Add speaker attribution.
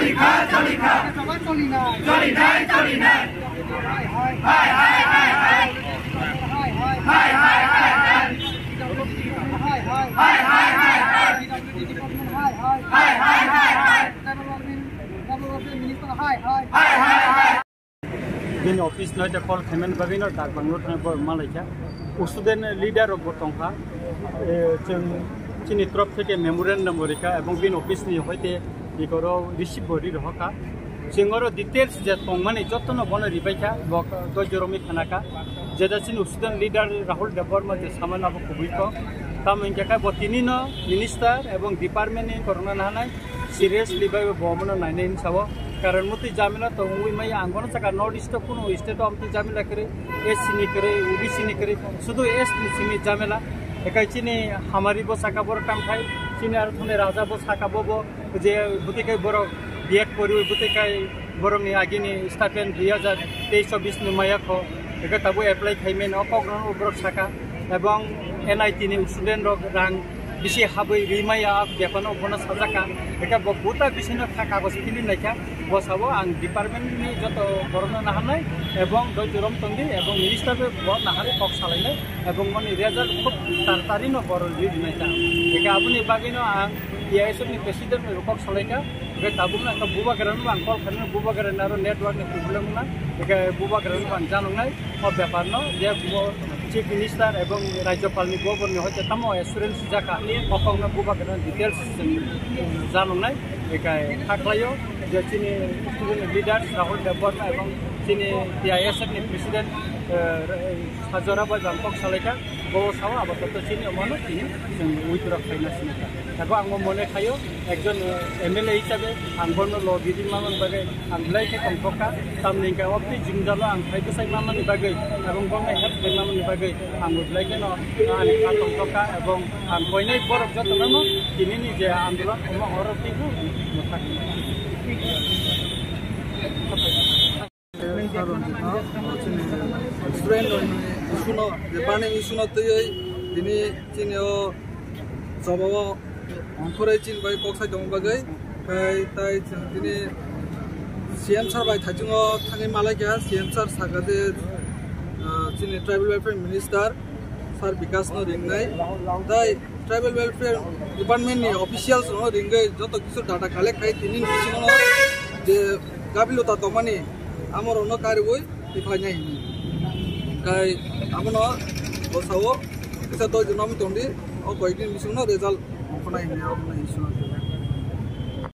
Speaker 1: Din office na ja call themen bagino tak banglo thang bo malaika student leader of botongha chini trop theke memorandum borika ebong bin office ni hoite ikoro receive bori rohaka singoro details je tongmani jotno bono ribaika bok to joromi khanaka jeda chin student leader Rahul Deborma je samana bo kubuiko tam ingka bo tinino minister ebong department ni corona nanai seriously bai bomono nainin sabo कारण मुझे जामिला तो हुई मैं आंगन सका north east को state of जामिला करे S C नहीं करे ओबीसी नहीं करे शुद्ध एस सी जामिला एक चीनी हमारी बो साका बोर काम खाई चीनी और थोड़े राजा बो साका बो जे बुते के बोर बीएड करी बुते के बोर नि आगे नि स्टार्टेन 2023-24 नि माया को एक तबो अप्लाई खाई में अकग्रहण बोर साका एवं एनआईटी नि स्टूडेंट रो रां बिसी हाबै रिमाया बेफानो बना साजाका एका बहुता बिसिनो कागज फिलि नायका बसाबो आं डिपार्टमेंट नि जतो बरना नाहानाय एवं दजरम तंदि एवं मिनिस्टर बो नाहारे कक सालायनाय एवं मनि रिजाल्ट खूब तारतारिनो बरल लिरनायका एका आबुनि बागिनो आं एआईएसएफ नि प्रेसिडेंट कक सालायका एका ताबुना का बुबागरान आं कल खानो बुबागरान आरो नेटवर्क नि प्रॉब्लेम ना एका बुबागरान आं जानंनाय अब बेपारनो जे चीफ मिनिस्टर एवं राज्यपाल नि गवर्नर होते तमो एश्योरेंस जाका अकंना बुबागरान डिटेल्स जानंनाय एका थाख्लायो जे चीनी स्टूडेंट लीडर राहुल देबबर्मा एवं चीनी एआईएसएफ नि प्रेसिडेंट साजराबा जांपक सालायका गो साव आबादत चीनी अमानो तिनि जों उइथरा फाइना सिनका एबा आं मने थायो एकजन एमएलए हिसाबै आं बर्न ल गिदिर मामन बागै आं लाइके कंपका तामनिका अपि जिंजालो आं फाइबसाय मामनि बागै एवं बर्न हेल्प मामनि बागै आं लाइके न आं कंपका एवं आं बयनाय बरफ जतननो तिनि जे आंदोलन अमा हरतिबो मथाखि
Speaker 2: student isuno department isuno tei dini chinio sabawa onkorai chin bai koksai dong bagai kai tai dini CM sir bai thajungo thangi malaiga CM sir sagade chini tribal welfare minister sir Vikas no ringnai dai tribal welfare department ni officials no ringai joto kisu data collect kai tinin bisingo je gabilota tomani amor ono kariboi dikhanya ini kai amono bosawo kisa to jonom tondi o koidin bisingo result khona ini amna isu